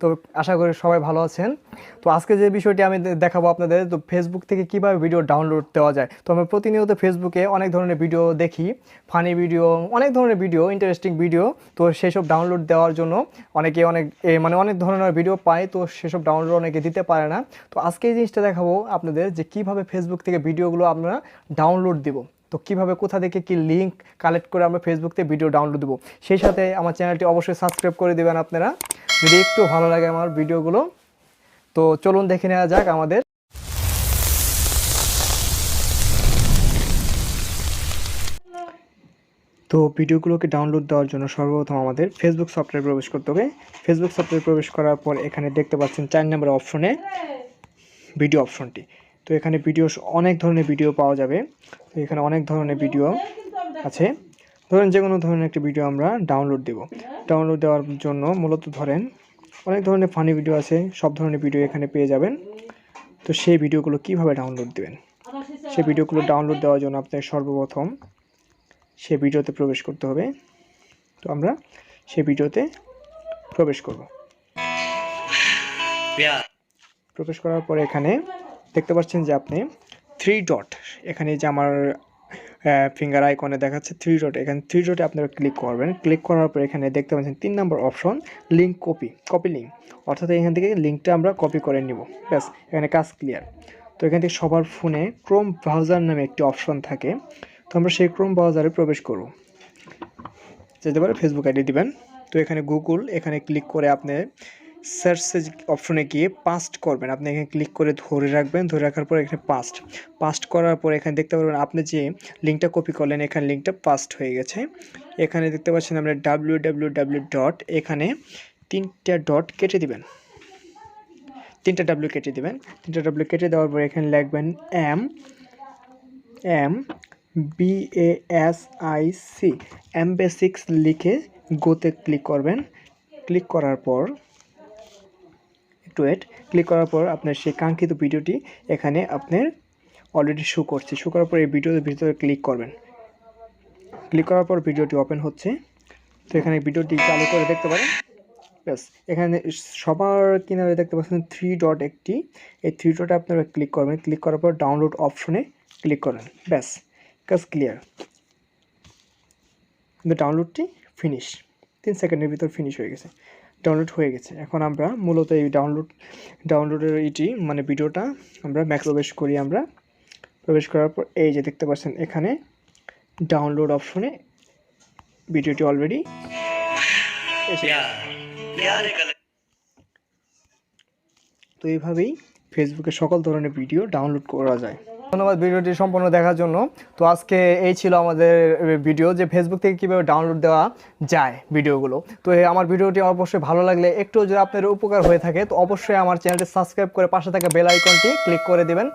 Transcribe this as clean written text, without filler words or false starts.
তো আশা করি সবাই ভালো আছেন। তো আজকে যে বিষয়টি আমি দেখাবো আপনাদের, তো ফেসবুক থেকে কিভাবে ভিডিও ডাউনলোড দেওয়া যায়। তো আমি প্রতিনিয়ত ফেসবুকে অনেক ধরনের ভিডিও দেখি, ফানি ভিডিও, অনেক ধরনের ভিডিও, ইন্টারেস্টিং ভিডিও। তো সেসব ডাউনলোড দেওয়ার জন্য অনেকে অনেক ধরনের ভিডিও পায়, তো সেসব ডাউনলোড অনেকে দিতে পারে না। তো আজকে এই জিনিসটা দেখাবো আপনাদের যে কিভাবে ফেসবুক থেকে ভিডিওগুলো আমরা ডাউনলোড দিব। তো কীভাবে, কোথা থেকে কি লিঙ্ক কালেক্ট করে আমরা ফেসবুক থেকে ভিডিও ডাউনলোড দেবো। সেই সাথে আমার চ্যানেলটি অবশ্যই সাবস্ক্রাইব করে দেবেন আপনারা, যদি একটু ভালো লাগে আমার ভিডিওগুলো। তো চলুন দেখে নেওয়া যাক আমাদের। তো ভিডিওগুলোকে ডাউনলোড দেওয়ার জন্য সর্বপ্রথম আমাদের ফেসবুক সফটওয়্যার প্রবেশ করতে হবে। ফেসবুক সফটওয়্যার প্রবেশ করার পর এখানে দেখতে পাচ্ছেন 4 নম্বর অপশনে ভিডিও অপশনটি। তো এখানে অনেক ধরনের ভিডিও পাওয়া যাবে। তো এখানে অনেক ধরনের ভিডিও আছে। ধরেন যে কোনো ধরনের একটি ভিডিও আমরা ডাউনলোড দেব। ডাউনলোড দেওয়ার জন্য মূলত ধরেন অনেক ধরনের ফানি ভিডিও আছে, সব ধরনের ভিডিও এখানে পেয়ে যাবেন। তো সেই ভিডিওগুলো কিভাবে ডাউনলোড দেবেন, সেই ভিডিওগুলো ডাউনলোড দেওয়ার জন্য আপনাকে সর্বপ্রথম সেই ভিডিওতে প্রবেশ করতে হবে। তো আমরা সেই ভিডিওতে প্রবেশ করব। প্রবেশ করার পরে এখানে দেখতে পাচ্ছেন যে আপনি 3 ডট, এখানে যে আমার ফিঙ্গার আইকনে দেখাচ্ছে 3 ডট, এখানে 3 ডটে আপনারা ক্লিক করবেন। ক্লিক করার পর এখানে দেখতে পাচ্ছেন 3 নম্বর অপশন লিঙ্ক কপি লিঙ্ক, অর্থাৎ এখান থেকে লিঙ্কটা আমরা কপি করে নিব। ব্যাস, এখানে কাজ ক্লিয়ার। তো এখান থেকে সবার ফোনে ক্রোম ব্রাউজার নামে একটি অপশন থাকে। তো আমরা সেই ক্রোম ব্রাউজারে প্রবেশ করব। যেতে পারে ফেসবুক আইডি দিবেন। তো এখানে গুগল, এখানে ক্লিক করে আপনি সার্চ অপশনে গিয়ে পাস্ট করবেন। আপনি এখানে ক্লিক করে ধরে রাখবেন, ধরে রাখার পর এখানে পাস্ট করার পর এখানে দেখতে পারবেন আপনি যে লিঙ্কটা কপি করলেন, এখানে লিঙ্কটা পাস্ট হয়ে গেছে। এখানে দেখতে পাচ্ছেন আমরা www ডট, এখানে 3টা ডট কেটে দিবেন, 3টা ডাব্লিউ কেটে দিবেন। 3টা ডাব্লিউ কেটে দেওয়ার পর এখানে লিখবেন MBASIC লিখে গোতে ক্লিক করবেন। ক্লিক করার পর ক্লিক করার পর আপনার সেই কাঙ্ক্ষিত ভিডিওটি এখানে আপনার অলরেডি শো করছে। শো করার পর এই ভিডিওর ভিতরে ক্লিক করবেন। ক্লিক করার পর ভিডিওটি ওপেন হচ্ছে। তো এখানে ভিডিওটি চালু করে দেখতে পারেন। ব্যাস, এখানে সবার কিনারে দেখতে পাচ্ছেন 3 ডট একটি, এই 3 ডটে আপনারা ক্লিক করবেন। ক্লিক করার পর ডাউনলোড অপশনে ক্লিক করেন। ব্যাস, কাজ ক্লিয়ার। কিন্তু ডাউনলোডটি ফিনিশ, 3 সেকেন্ডের ভিতর ফিনিশ হয়ে গেছে, ডাউনলোড হয়ে গেছে। এখন আমরা মূলত এই ডাউনলোডের ভিডিওটা আমরা প্রবেশ করার পর এই যে দেখতে পাচ্ছেন এখানে ডাউনলোড অপশনে ভিডিওটি অলরেডি এসে গেছে। তো এইভাবেই ফেসবুকে সকল ধরনের ভিডিও ডাউনলোড করা যায়। ধন্যবাদ ভিডিওটি সম্পূর্ণ দেখার জন্য। তো আজকে এই ছিল আমাদের ভিডিও, যে ফেসবুক থেকে কীভাবে ডাউনলোড দেওয়া যায় ভিডিওগুলো। তো আমার ভিডিওটি অবশ্যই ভালো লাগলে, একটু যদি আপনার উপকার হয়ে থাকে, তো অবশ্যই আমার চ্যানেলটি সাবস্ক্রাইব করে পাশে থাকা বেল আইকনটি ক্লিক করে দেবেন।